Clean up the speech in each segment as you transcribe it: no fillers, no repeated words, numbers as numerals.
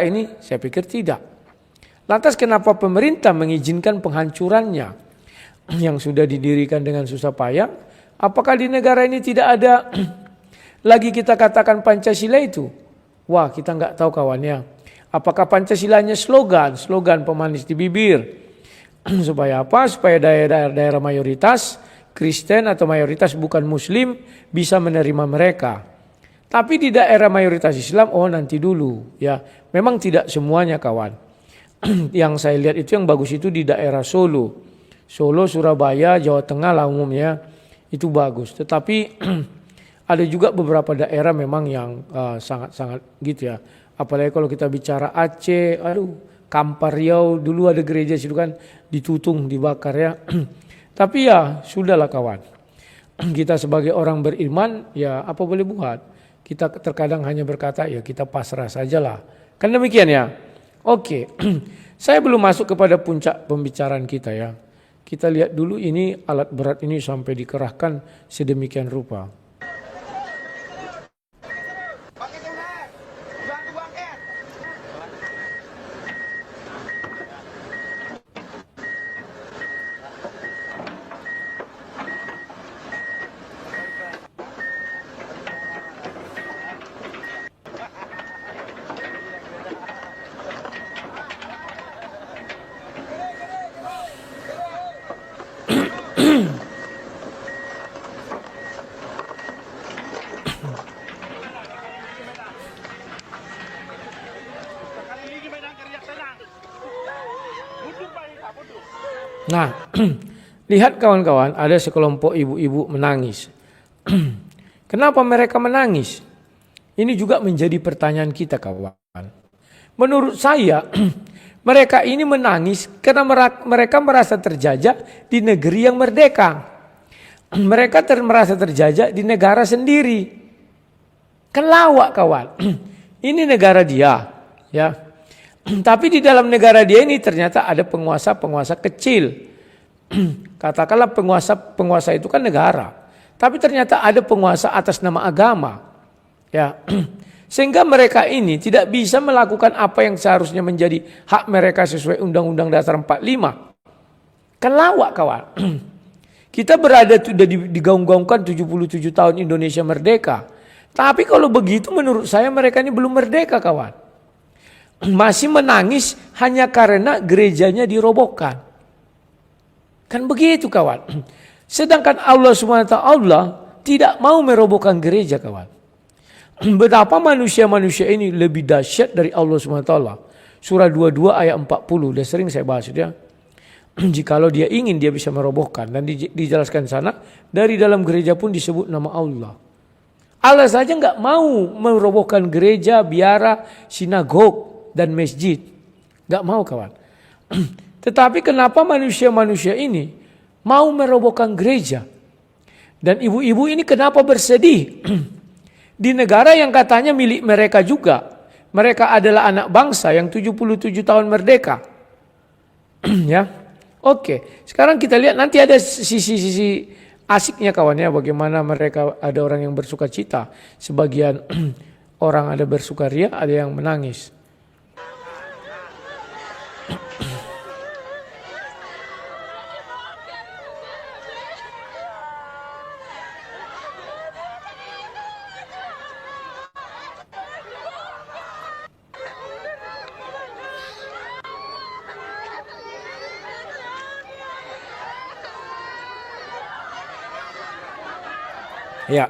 ini? Saya pikir tidak. Lantas kenapa pemerintah mengizinkan penghancurannya yang sudah didirikan dengan susah payah? Apakah di negara ini tidak ada lagi kita katakan Pancasila itu? Wah, kita nggak tahu kawannya. Apakah Pancasilanya slogan pemanis di bibir? Supaya apa? Supaya daerah mayoritas Kristen atau mayoritas bukan Muslim bisa menerima mereka. Tapi di daerah mayoritas Islam, oh nanti dulu ya. Memang tidak semuanya kawan. Yang saya lihat itu yang bagus itu di daerah Solo, Surabaya, Jawa Tengah lah umumnya itu bagus. Tetapi ada juga beberapa daerah memang yang sangat-sangat gitu ya. Apalagi kalau kita bicara Aceh, Kampar Riau dulu ada gereja situ kan ditutung, dibakar ya. Tapi ya sudahlah kawan. Kita sebagai orang beriman ya apa boleh buat. Kita terkadang hanya berkata ya kita pasrah sajalah. Kan demikian ya. Oke. Saya belum masuk kepada puncak pembicaraan kita ya. Kita lihat dulu ini alat berat ini sampai dikerahkan sedemikian rupa. Nah, lihat kawan-kawan, ada sekelompok ibu-ibu menangis. Kenapa mereka menangis? Ini juga menjadi pertanyaan kita kawan. Menurut saya, mereka ini menangis karena mereka merasa terjajah di negeri yang merdeka. Mereka merasa terjajah di negara sendiri. Kan lawak kawan. Ini negara dia, ya. Tapi di dalam negara dia ini ternyata ada penguasa-penguasa kecil. Katakanlah penguasa itu kan negara. Tapi ternyata ada penguasa atas nama agama. Ya. Sehingga mereka ini tidak bisa melakukan apa yang seharusnya menjadi hak mereka sesuai Undang-Undang Dasar 45. Kan lawak kawan. Kita berada sudah digaung-gaungkan 77 tahun Indonesia merdeka. Tapi kalau begitu menurut saya mereka ini belum merdeka kawan. Masih menangis hanya karena gerejanya dirobohkan. Kan begitu kawan. Sedangkan Allah SWT tidak mau merobohkan gereja kawan. Betapa manusia-manusia ini lebih dahsyat dari Allah SWT. Surah 22 ayat 40. Sudah sering saya bahas ya. Jikalau dia ingin dia bisa merobohkan. Dan dijelaskan sana. Dari dalam gereja pun disebut nama Allah. Allah saja nggak mau merobohkan gereja, biara, sinagog dan masjid. Gak mau kawan. Tetapi kenapa manusia-manusia ini mau merobohkan gereja? Dan ibu-ibu ini kenapa bersedih? Di negara yang katanya milik mereka juga. Mereka adalah anak bangsa yang 77 tahun merdeka. Ya, oke. Sekarang kita lihat nanti ada sisi-sisi asiknya kawannya. Bagaimana mereka ada orang yang bersuka cita. Sebagian orang ada bersukaria, ada yang menangis. Ya,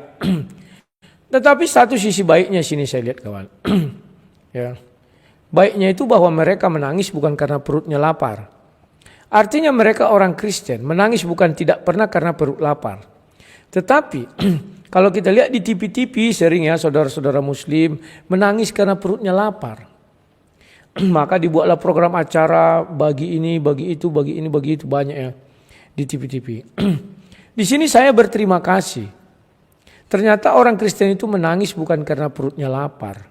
tetapi satu sisi baiknya sini saya lihat kawan. Ya, baiknya itu bahwa mereka menangis bukan karena perutnya lapar. Artinya mereka orang Kristen menangis bukan tidak pernah karena perut lapar. Tetapi kalau kita lihat di TV-TV sering ya saudara-saudara Muslim menangis karena perutnya lapar. Maka dibuatlah program acara bagi ini, bagi itu, bagi ini, bagi itu banyak ya di TV-TV. Di sini saya berterima kasih. Ternyata orang Kristen itu menangis bukan karena perutnya lapar.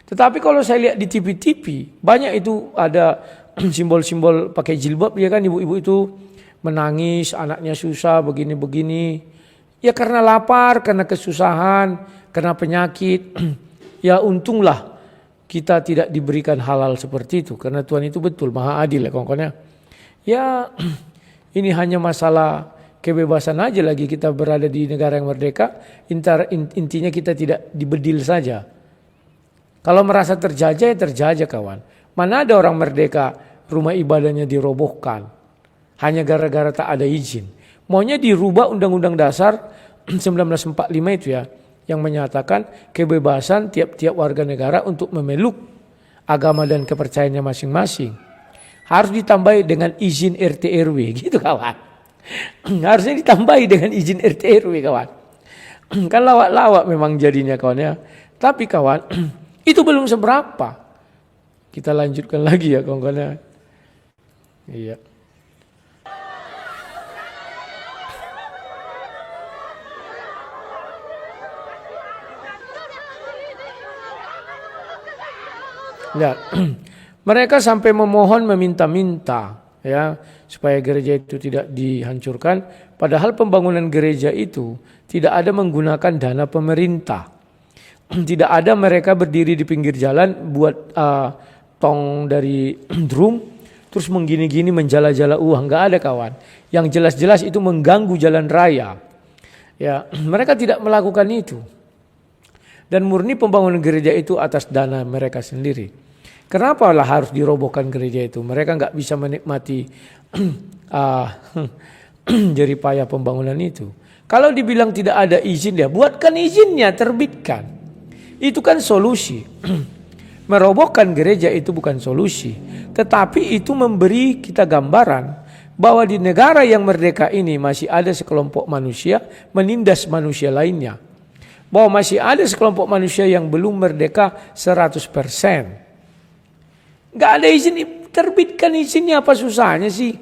Tetapi kalau saya lihat di TV-TV, banyak itu ada simbol-simbol pakai jilbab ya kan, ibu-ibu itu menangis, anaknya susah begini-begini. Ya karena lapar, karena kesusahan, karena penyakit. Ya untunglah kita tidak diberikan hal-hal seperti itu, karena Tuhan itu betul maha adil ya kawan-kawan ya. Ya ini hanya masalah kebebasan aja lagi kita berada di negara yang merdeka, intinya kita tidak dibedil saja. Kalau merasa terjajah ya terjajah kawan. Mana ada orang merdeka rumah ibadahnya dirobohkan hanya gara-gara tak ada izin. Maunya dirubah Undang-Undang Dasar 1945 itu ya, yang menyatakan kebebasan tiap-tiap warga negara untuk memeluk agama dan kepercayaannya masing-masing. Harus ditambahi dengan izin RT RW gitu kawan. Harusnya ditambahi dengan izin RT RW kawan. Kan lawak-lawak memang jadinya kawan ya. Tapi kawan, itu belum seberapa. Kita lanjutkan lagi ya kawan-kawan ya. Iya. Ya, mereka sampai memohon meminta-minta ya supaya gereja itu tidak dihancurkan. Padahal pembangunan gereja itu tidak ada menggunakan dana pemerintah. Tidak ada mereka berdiri di pinggir jalan buat tong dari drum terus menggini-gini menjala-jala uang. Nggak ada kawan. Yang jelas-jelas itu mengganggu jalan raya. Ya, mereka tidak melakukan itu. Dan murni pembangunan gereja itu atas dana mereka sendiri. Kenapa lah harus dirobohkan gereja itu? Mereka nggak bisa menikmati jerih payah pembangunan itu. Kalau dibilang tidak ada izin ya, buatkan izinnya, terbitkan. Itu kan solusi. Merobohkan gereja itu bukan solusi. Tetapi itu memberi kita gambaran bahwa di negara yang merdeka ini masih ada sekelompok manusia menindas manusia lainnya. Bahwa masih ada sekelompok manusia yang belum merdeka 100%. Gak ada izin, terbitkan izinnya, apa susahnya sih?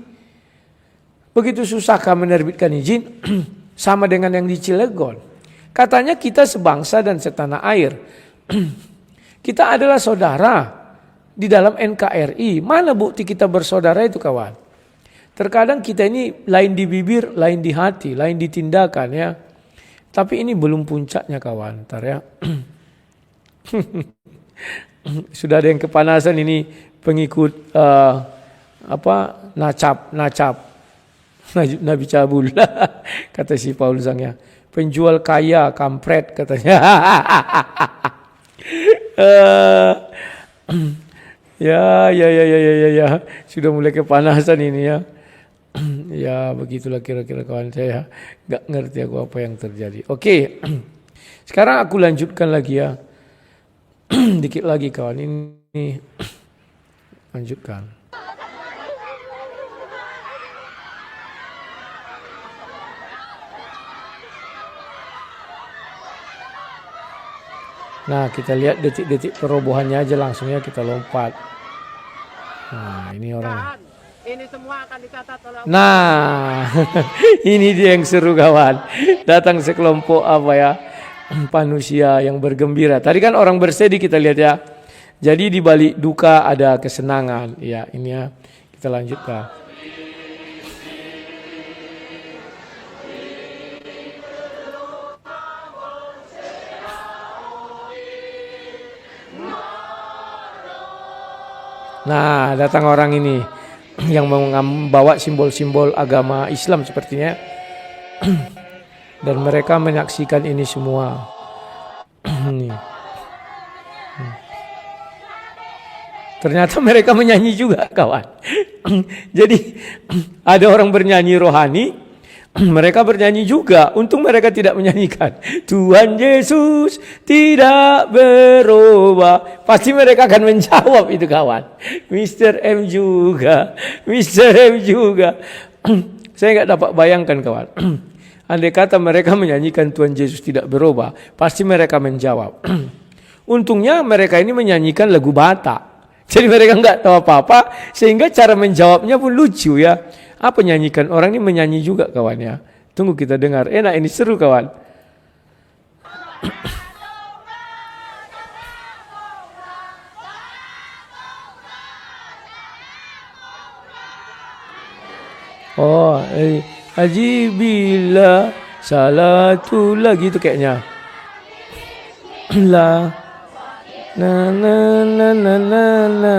Begitu susahkah menerbitkan izin? Sama dengan yang di Cilegon. Katanya kita sebangsa dan setanah air. Kita adalah saudara di dalam NKRI. Mana bukti kita bersaudara itu kawan? Terkadang kita ini lain di bibir, lain di hati, lain di tindakan ya. Tapi ini belum puncaknya kawan, ntar ya. Sudah ada yang kepanasan ini pengikut nacap Nabi Cabul kata si Paul Zangnya, penjual kaya kampret katanya. Ya sudah mulai kepanasan ini ya. Ya begitulah kira-kira kawan saya, nggak ngerti aku apa yang terjadi. Oke. Sekarang aku lanjutkan lagi ya. Dikit lagi kawan, ini lanjutkan. Nah kita lihat detik-detik perobohannya aja, langsungnya kita lompat. Nah ini orang. Ini semua akan dicatat oleh. Nah ini dia yang seru kawan. Datang sekelompok manusia yang bergembira. Tadi kan orang bersedih kita lihat ya. Jadi di balik duka ada kesenangan. Ya, ini ya. Kita lanjutkan. Nah, datang orang ini yang membawa simbol-simbol agama Islam sepertinya. Dan mereka menyaksikan ini semua. Ternyata mereka menyanyi juga kawan. Jadi ada orang bernyanyi rohani, mereka bernyanyi juga. Untung mereka tidak menyanyikan Tuhan Yesus tidak berubah. Pasti mereka akan menjawab itu kawan. Mr. M juga, Mr. M juga. Saya nggak dapat bayangkan kawan. Andai kata mereka menyanyikan Tuhan Yesus tidak berubah, pasti mereka menjawab. Untungnya mereka ini menyanyikan lagu Batak. Jadi mereka nggak tahu apa-apa, sehingga cara menjawabnya pun lucu ya. Apa nyanyikan orang ini menyanyi juga kawan ya. Tunggu kita dengar. Enak ini, seru kawan. Oh, Ajibillah salatu lagi itu kayaknya. La Na na na na na na.